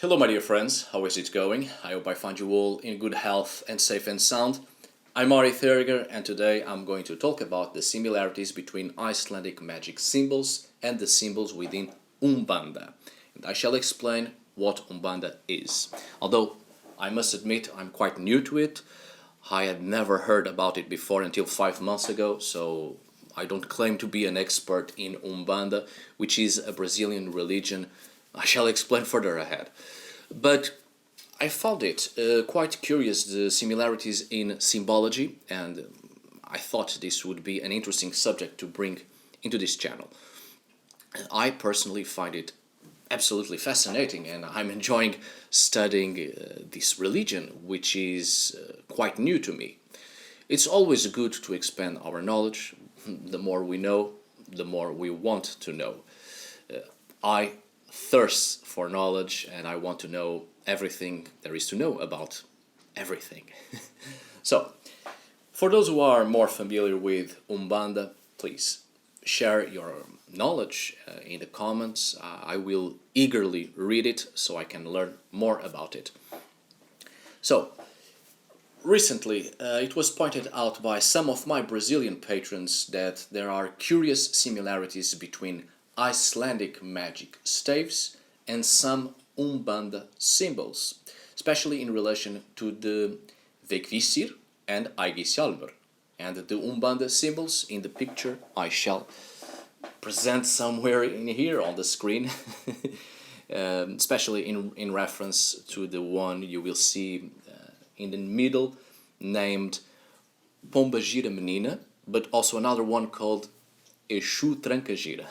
Hello my dear friends, how is it going? I hope I find you all in good health and safe and sound. I'm Ari Theriger and today I'm going to talk about the similarities between Icelandic magic symbols and the symbols within Umbanda. And I shall explain what Umbanda is. Although I must admit I'm quite new to it. I had never heard about it before until 5 months ago, so I don't claim to be an expert in Umbanda, which is a Brazilian religion. I shall explain further ahead. But I found it quite curious, the similarities in symbology, and I thought this would be an interesting subject to bring into this channel. I personally find it absolutely fascinating, and I'm enjoying studying this religion, which is quite new to me. It's always good to expand our knowledge. The more we know, the more we want to know. I thirst for knowledge and I want to know everything there is to know about everything. So, for those who are more familiar with Umbanda, please share your knowledge in the comments. I will eagerly read it so I can learn more about it. So, recently it was pointed out by some of my Brazilian patrons that there are curious similarities between Icelandic magic staves and some Umbanda symbols, especially in relation to the Vegvisir and Ægishjálmur. And the Umbanda symbols in the picture I shall present somewhere in here on the screen, especially in reference to the one you will see in the middle named Pombagira Menina, but also another one called Exu Trancagira.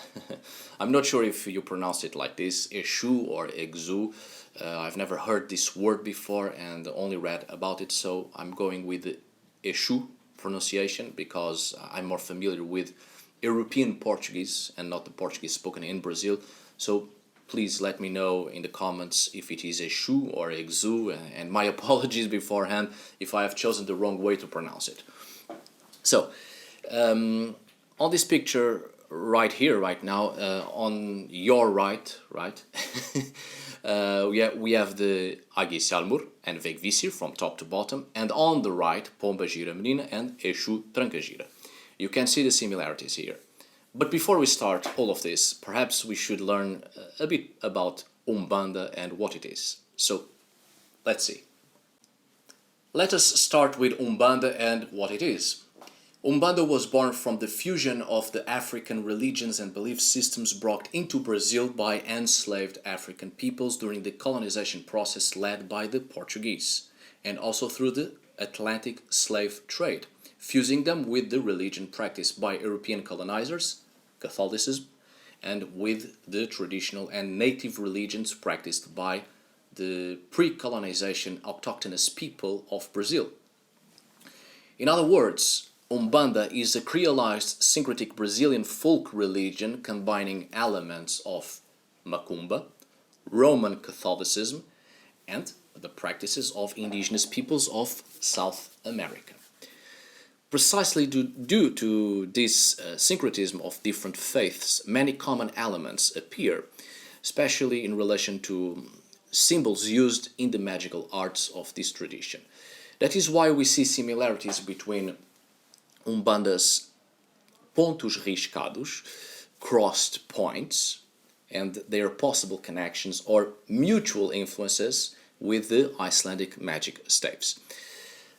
I'm not sure if you pronounce it like this, Exu or Exu. I've never heard this word before and only read about it, so I'm going with the Exu pronunciation because I'm more familiar with European Portuguese and not the Portuguese spoken in Brazil. So please let me know in the comments if it is Exu or Exu, and my apologies beforehand if I have chosen the wrong way to pronounce it. So, on this picture right here, right now, on your right, we have the Ægishjálmur and Vegvisir from top to bottom, and on the right, Pombagira Menina and Exu Trancagira. You can see the similarities here. But before we start all of this, perhaps we should learn a bit about Umbanda and what it is. So, let's see. Let us start with Umbanda and what it is. Umbanda was born from the fusion of the African religions and belief systems brought into Brazil by enslaved African peoples during the colonization process led by the Portuguese, and also through the Atlantic slave trade, fusing them with the religion practiced by European colonizers, Catholicism, and with the traditional and native religions practiced by the pre-colonization autochthonous people of Brazil. In other words, Umbanda is a creolized syncretic Brazilian folk religion combining elements of Macumba, Roman Catholicism, and the practices of indigenous peoples of South America. Precisely due to this syncretism of different faiths, many common elements appear, especially in relation to symbols used in the magical arts of this tradition. That is why we see similarities between Umbanda's pontos riscados, crossed points, and their possible connections or mutual influences with the Icelandic magic staves.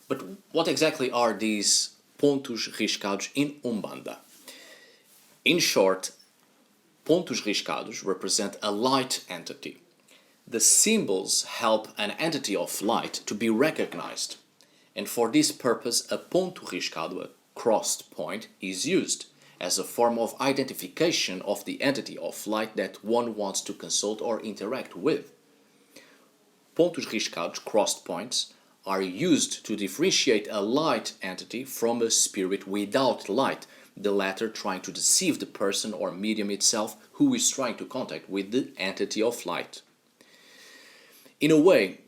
But what exactly are these pontos riscados in Umbanda? In short, pontos riscados represent a light entity. The symbols help an entity of light to be recognized, and for this purpose a ponto riscado, a crossed point, is used as a form of identification of the entity of light that one wants to consult or interact with. Pontos riscados, crossed points, are used to differentiate a light entity from a spirit without light, the latter trying to deceive the person or medium itself who is trying to contact with the entity of light. In a way,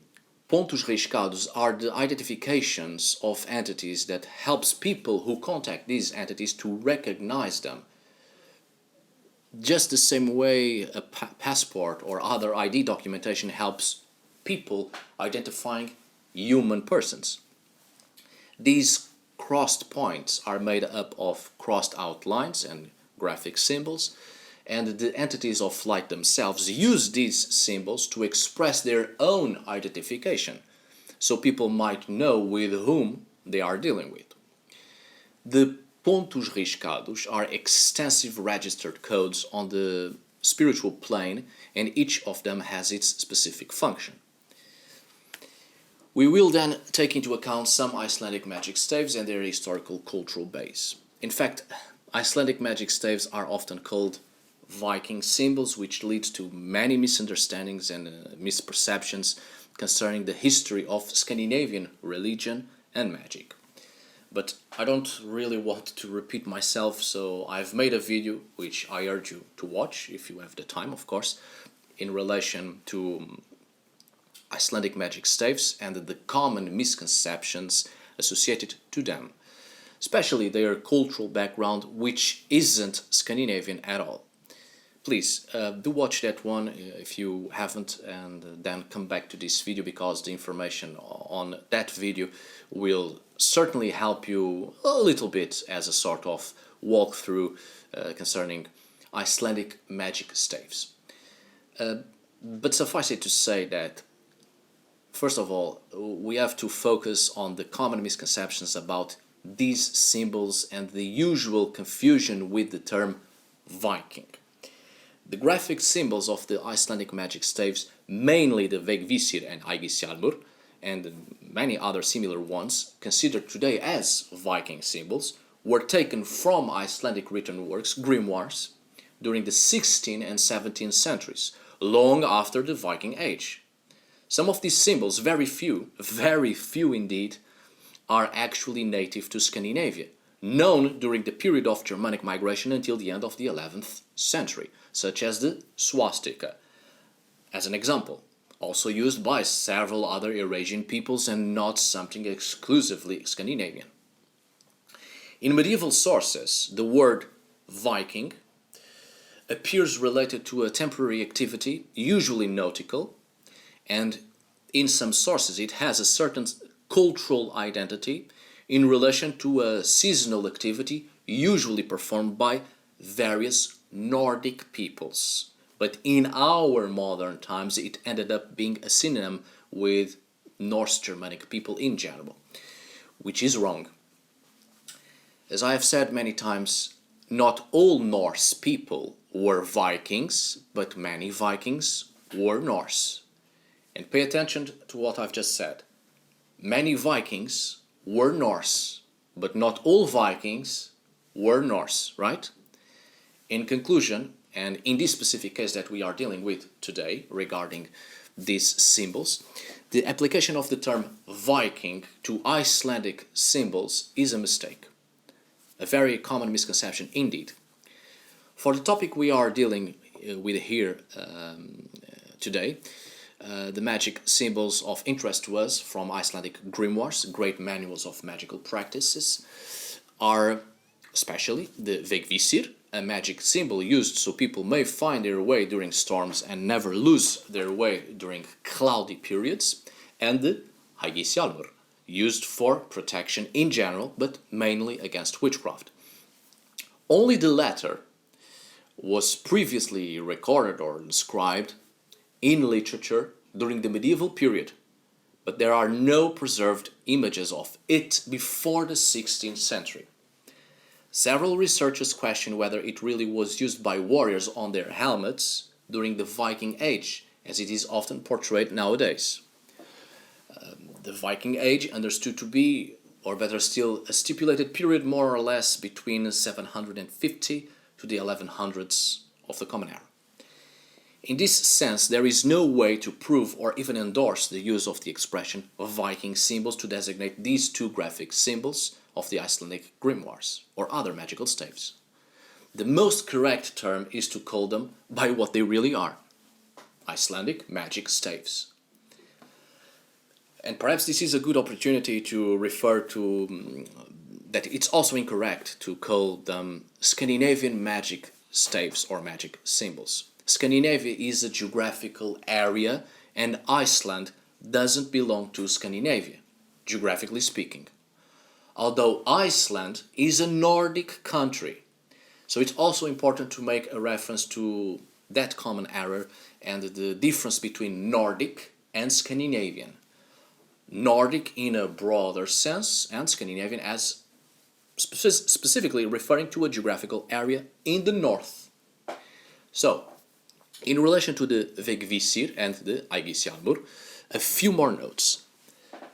pontos riscados are the identifications of entities that helps people who contact these entities to recognize them. Just the same way a passport or other ID documentation helps people identifying human persons. These crossed points are made up of crossed out lines and graphic symbols, and the entities of light themselves use these symbols to express their own identification, so people might know with whom they are dealing with. The pontos riscados are extensive registered codes on the spiritual plane, and each of them has its specific function. We will then take into account some Icelandic magic staves and their historical cultural base. In fact, Icelandic magic staves are often called Viking symbols, which leads to many misunderstandings and misperceptions concerning the history of Scandinavian religion and magic. But I don't really want to repeat myself, so I've made a video, which I urge you to watch, if you have the time, of course, in relation to Icelandic magic staves and the common misconceptions associated to them, especially their cultural background, which isn't Scandinavian at all. Please do watch that one if you haven't, and then come back to this video, because the information on that video will certainly help you a little bit as a sort of walkthrough concerning Icelandic magic staves. But suffice it to say that, first of all, we have to focus on the common misconceptions about these symbols and the usual confusion with the term Viking. The graphic symbols of the Icelandic magic staves, mainly the Vegvisir and Ægishjálmur, and many other similar ones, considered today as Viking symbols, were taken from Icelandic written works, Grimoires, during the 16th and 17th centuries, long after the Viking Age. Some of these symbols, very few indeed, are actually native to Scandinavia, known during the period of Germanic migration until the end of the 11th century, such as the swastika, as an example, also used by several other Eurasian peoples and not something exclusively Scandinavian. In medieval sources, the word Viking appears related to a temporary activity, usually nautical, and in some sources it has a certain cultural identity in relation to a seasonal activity usually performed by various Nordic peoples. But in our modern times it ended up being a synonym with Norse Germanic people in general, which is wrong. As I have said many times, not all Norse people were Vikings, but many Vikings were Norse. And pay attention to what I've just said. Many Vikings were Norse, but not all Vikings were Norse, right? In conclusion, and in this specific case that we are dealing with today regarding these symbols, the application of the term Viking to Icelandic symbols is a mistake. A very common misconception indeed. For the topic we are dealing with here today, the magic symbols of interest to us from Icelandic grimoires, great manuals of magical practices, are especially the Vegvisir, a magic symbol used so people may find their way during storms and never lose their way during cloudy periods, and the Ægishjálmur, used for protection in general, but mainly against witchcraft. Only the latter was previously recorded or inscribed in literature during the medieval period, but there are no preserved images of it before the 16th century. Several researchers question whether it really was used by warriors on their helmets during the Viking Age, as it is often portrayed nowadays. The Viking Age understood to be, or better still, a stipulated period more or less between 750 to the 1100s of the Common Era. In this sense, there is no way to prove or even endorse the use of the expression Viking symbols to designate these two graphic symbols of the Icelandic grimoires or other magical staves. The most correct term is to call them by what they really are: Icelandic magic staves. And perhaps this is a good opportunity to refer to that it's also incorrect to call them Scandinavian magic staves or magic symbols. Scandinavia is a geographical area and Iceland doesn't belong to Scandinavia, geographically speaking, although Iceland is a Nordic country. So it's also important to make a reference to that common error and the difference between Nordic and Scandinavian. Nordic in a broader sense, and Scandinavian as specifically referring to a geographical area in the north. So, in relation to the Vegvisir and the Ægishjálmur, a few more notes.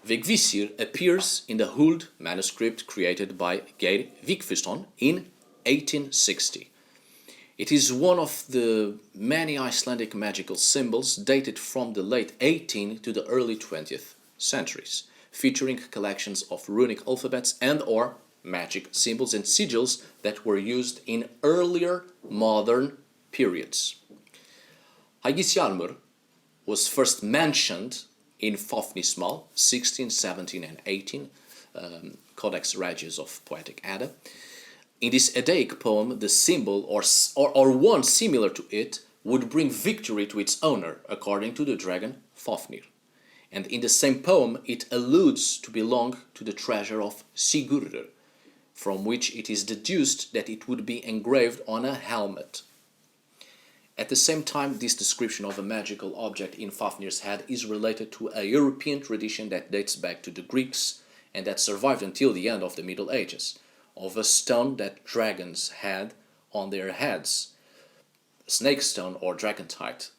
Vegvisir appears in the Huld manuscript created by Geir Vigfusson in 1860. It is one of the many Icelandic magical symbols dated from the late 18th to the early 20th centuries, featuring collections of runic alphabets and or magic symbols and sigils that were used in earlier modern periods. Ægishjálmur was first mentioned in Fáfnismál, 16, 17 and 18, Codex Regius of Poetic Edda. In this Eddaic poem, the symbol or one similar to it would bring victory to its owner, according to the dragon Fafnir. And in the same poem, it alludes to belong to the treasure of Sigurður, from which it is deduced that it would be engraved on a helmet. At the same time, this description of a magical object in Fafnir's head is related to a European tradition that dates back to the Greeks and that survived until the end of the Middle Ages, of a stone that dragons had on their heads, snake stone or dragontite,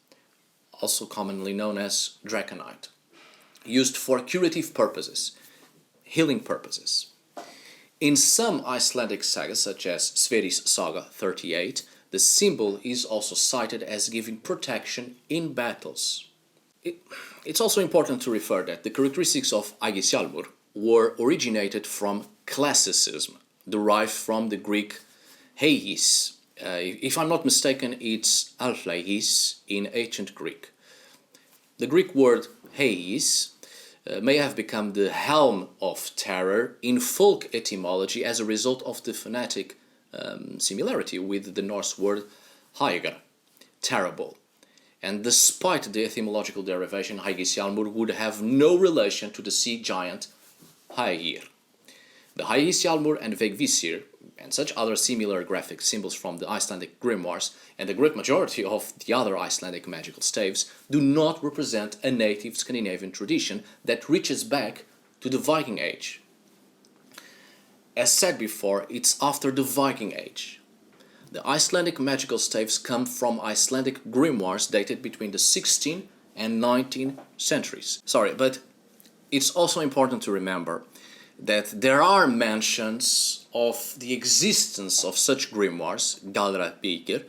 also commonly known as draconite, used for curative purposes, healing purposes. In some Icelandic sagas, such as Sverris Saga 38, the symbol is also cited as giving protection in battles. It's also important to refer that the characteristics of Ægishjálmur were originated from classicism, derived from the Greek heis. If I'm not mistaken, it's alphaeis in ancient Greek. The Greek word heis may have become the helm of terror in folk etymology as a result of the phonetic similarity with the Norse word Hyger, terrible. And despite the etymological derivation, Ægishjálmur would have no relation to the sea giant Hægir. The Ægishjálmur and Vegvisir, and such other similar graphic symbols from the Icelandic Grimoires, and the great majority of the other Icelandic magical staves, do not represent a native Scandinavian tradition that reaches back to the Viking Age. As said before, it's after the Viking Age. The Icelandic magical staves come from Icelandic grimoires dated between the 16th and 19th centuries. But it's also important to remember that there are mentions of the existence of such grimoires, galdrabækir,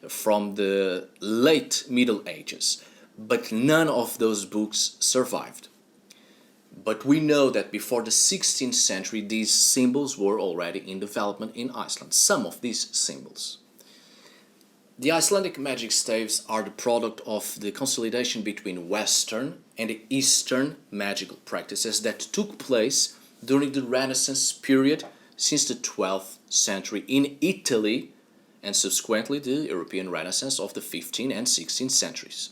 from the late Middle Ages, but none of those books survived. But we know that before the 16th century, these symbols were already in development in Iceland, some of these symbols. The Icelandic magic staves are the product of the consolidation between Western and Eastern magical practices that took place during the Renaissance period since the 12th century in Italy and subsequently the European Renaissance of the 15th and 16th centuries.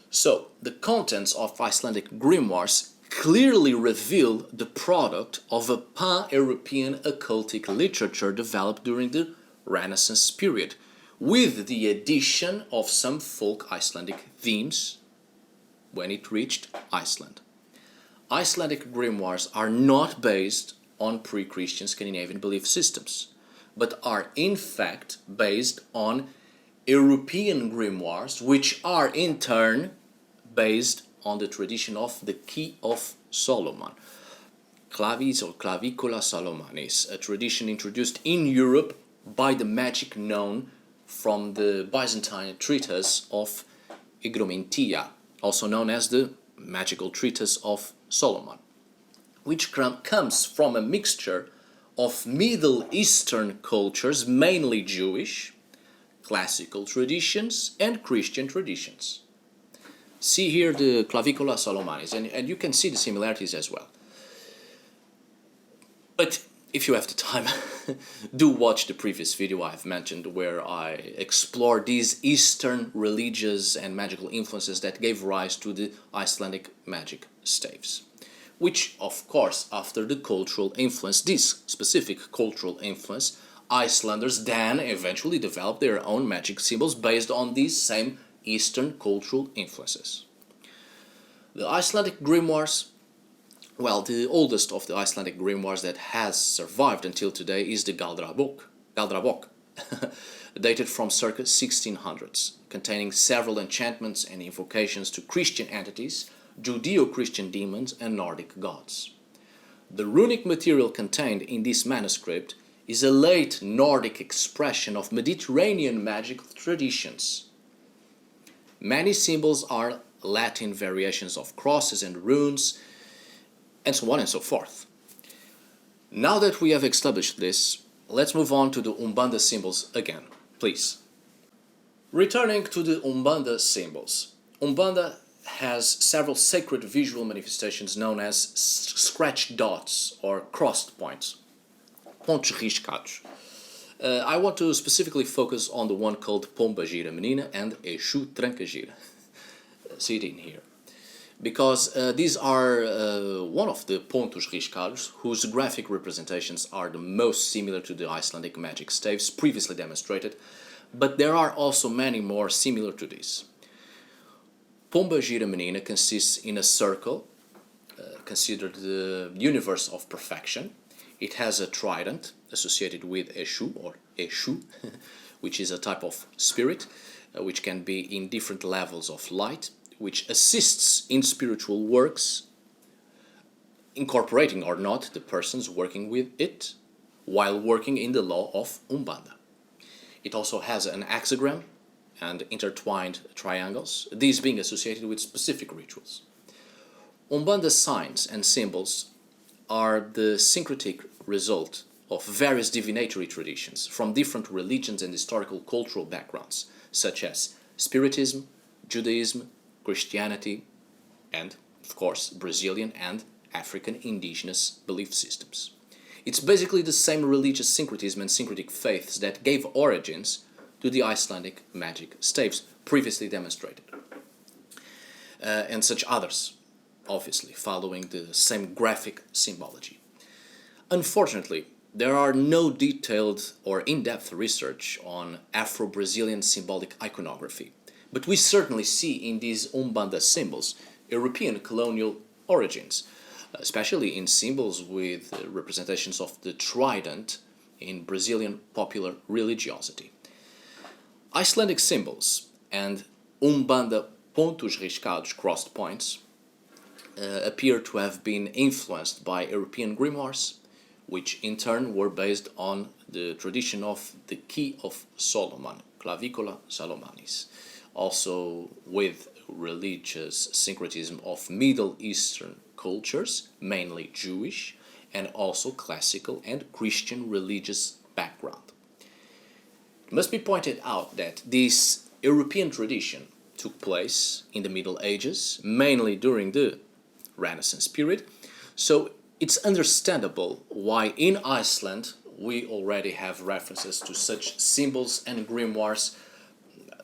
So, the contents of Icelandic grimoires clearly reveal the product of a pan-European occultic literature developed during the Renaissance period, with the addition of some folk Icelandic themes when it reached Iceland. Icelandic grimoires are not based on pre-Christian Scandinavian belief systems, but are in fact based on European grimoires, which are in turn based on the tradition of the Key of Solomon, Clavis or Clavicula Salomonis, a tradition introduced in Europe by the magic known from the Byzantine treatise of Υγρομαντεία, also known as the Magical Treatise of Solomon, which comes from a mixture of Middle Eastern cultures, mainly Jewish, classical traditions, and Christian traditions. See here the Clavicula Salomonis, and you can see the similarities as well. But if you have the time, do watch the previous video I've mentioned where I explore these Eastern religious and magical influences that gave rise to the Icelandic magic staves. Which, of course, after the cultural influence, this specific cultural influence, Icelanders then eventually developed their own magic symbols based on these same Eastern cultural influences. The Icelandic Grimoires, well, the oldest of the Icelandic Grimoires that has survived until today is the Galdrabok, dated from circa 1600s, containing several enchantments and invocations to Christian entities, Judeo-Christian demons and Nordic gods. The runic material contained in this manuscript is a late Nordic expression of Mediterranean magical traditions. Many symbols are Latin variations of crosses and runes, and so on and so forth. Now that we have established this, let's move on to the Umbanda symbols again, please. Returning to the Umbanda symbols, Umbanda has several sacred visual manifestations known as scratch dots or crossed points, pontos riscados. I want to specifically focus on the one called Pomba Gira Menina and Ægishjálmr-type. See it in here. Because these are one of the pontos riscados whose graphic representations are the most similar to the Icelandic magic staves previously demonstrated, but there are also many more similar to this. Pomba Gira Menina consists in a circle, considered the universe of perfection. It has a trident associated with Eshu or Eshu, which is a type of spirit, which can be in different levels of light, which assists in spiritual works, incorporating or not the persons working with it, while working in the law of Umbanda. It also has an hexagram and intertwined triangles, these being associated with specific rituals. Umbanda signs and symbols are the syncretic result of various divinatory traditions from different religions and historical cultural backgrounds, such as Spiritism, Judaism, Christianity, and, of course, Brazilian and African indigenous belief systems. It's basically the same religious syncretism and syncretic faiths that gave origins to the Icelandic magic staves previously demonstrated, and such others, obviously, following the same graphic symbology. Unfortunately, there are no detailed or in-depth research on Afro-Brazilian symbolic iconography, but we certainly see in these Umbanda symbols European colonial origins, especially in symbols with representations of the trident in Brazilian popular religiosity. Icelandic symbols and Umbanda pontos riscados crossed points appear to have been influenced by European grimoires, which in turn were based on the tradition of the Key of Solomon, Clavicula Salomonis, also with religious syncretism of Middle Eastern cultures, mainly Jewish, and also classical and Christian religious background. It must be pointed out that this European tradition took place in the Middle Ages, mainly during the Renaissance period, so it's understandable why in Iceland we already have references to such symbols and grimoires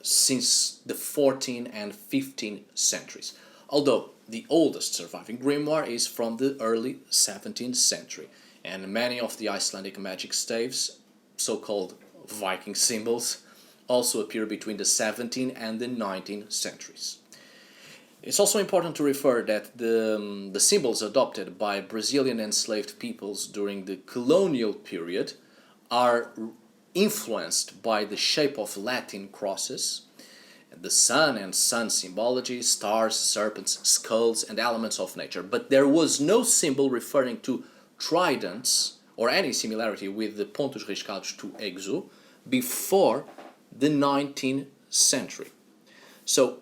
since the 14th and 15th centuries, although the oldest surviving grimoire is from the early 17th century, and many of the Icelandic magic staves, so-called Viking symbols, also appear between the 17th and the 19th centuries. It's also important to refer that the symbols adopted by Brazilian enslaved peoples during the colonial period are influenced by the shape of Latin crosses, the sun and sun symbology, stars, serpents, skulls, and elements of nature. But there was no symbol referring to tridents or any similarity with the pontos riscados to Exu before the 19th century. So,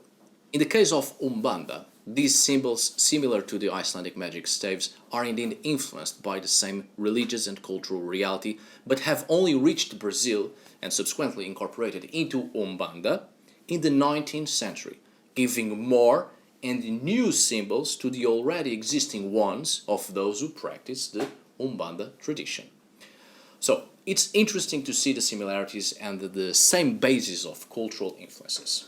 in the case of Umbanda, these symbols, similar to the Icelandic magic staves, are indeed influenced by the same religious and cultural reality, but have only reached Brazil and subsequently incorporated into Umbanda in the 19th century, giving more and new symbols to the already existing ones of those who practice the Umbanda tradition. So it's interesting to see the similarities and the same basis of cultural influences.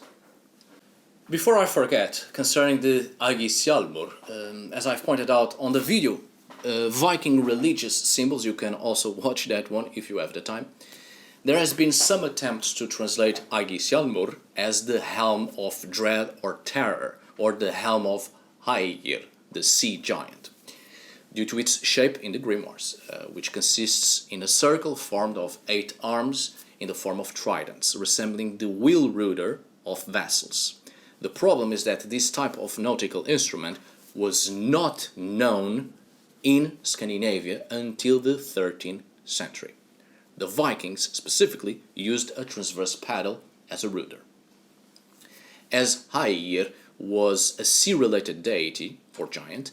Before I forget, concerning the Ægishjálmur, as I've pointed out on the video, Viking religious symbols, you can also watch that one if you have the time. There has been some attempts to translate Ægishjálmur as the helm of dread or terror, or the helm of Ægir, the sea giant, due to its shape in the Grimoires, which consists in a circle formed of 8 arms in the form of tridents, resembling the wheel rudder of vessels. The problem is that this type of nautical instrument was not known in Scandinavia until the 13th century. The Vikings specifically used a transverse paddle as a rudder. As Ægir was a sea-related deity, or giant,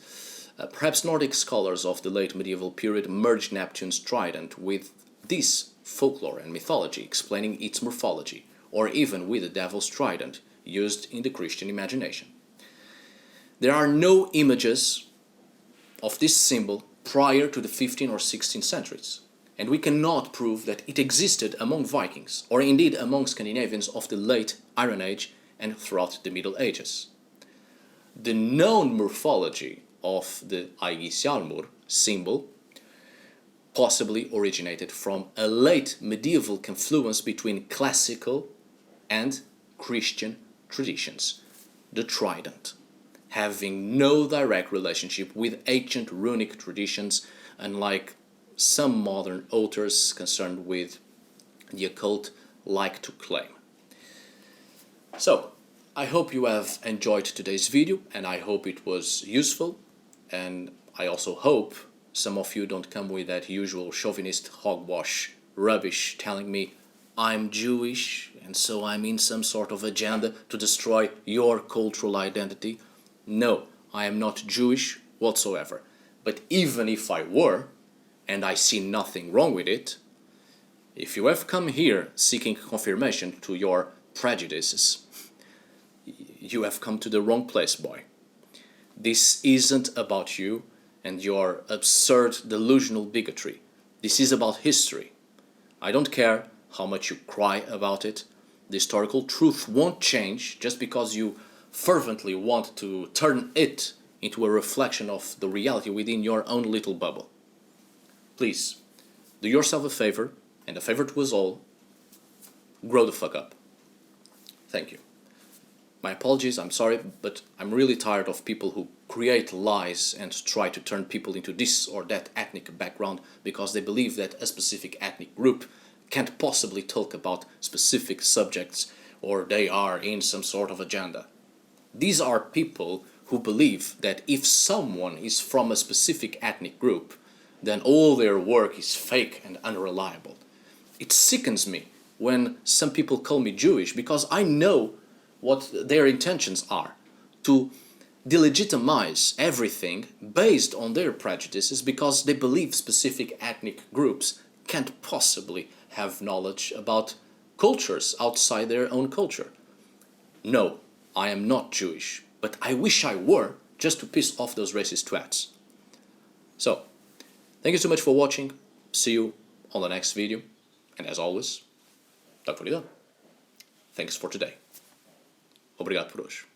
perhaps Nordic scholars of the late medieval period merged Neptune's trident with this folklore and mythology, explaining its morphology, or even with the devil's trident used in the Christian imagination. There are no images of this symbol prior to the 15th or 16th centuries, and we cannot prove that it existed among Vikings, or indeed among Scandinavians of the late Iron Age and throughout the Middle Ages. The known morphology of the Ægishjálmur symbol possibly originated from a late medieval confluence between classical and Christian traditions, the trident, having no direct relationship with ancient runic traditions, unlike some modern authors concerned with the occult like to claim. So, I hope you have enjoyed today's video, and I hope it was useful, and I also hope some of you don't come with that usual chauvinist hogwash rubbish telling me I'm Jewish and so I'm in some sort of agenda to destroy your cultural identity. No, I am not Jewish whatsoever. But even if I were, and I see nothing wrong with it, if you have come here seeking confirmation to your prejudices, you have come to the wrong place, boy. This isn't about you and your absurd delusional bigotry. This is about history. I don't care how much you cry about it. The historical truth won't change just because you fervently want to turn it into a reflection of the reality within your own little bubble. Please, do yourself a favor, and a favor to us all, grow the fuck up. Thank you. My apologies, I'm sorry, but I'm really tired of people who create lies and try to turn people into this or that ethnic background because they believe that a specific ethnic group can't possibly talk about specific subjects or they are in some sort of agenda. These are people who believe that if someone is from a specific ethnic group, then all their work is fake and unreliable. It sickens me when some people call me Jewish because I know what their intentions are, to delegitimize everything based on their prejudices because they believe specific ethnic groups can't possibly have knowledge about cultures outside their own culture. No, I am not Jewish, but I wish I were, just to piss off those racist twats. So, thank you so much for watching, see you on the next video, and as always, tack för idag. Thanks for today. Obrigado por hoje.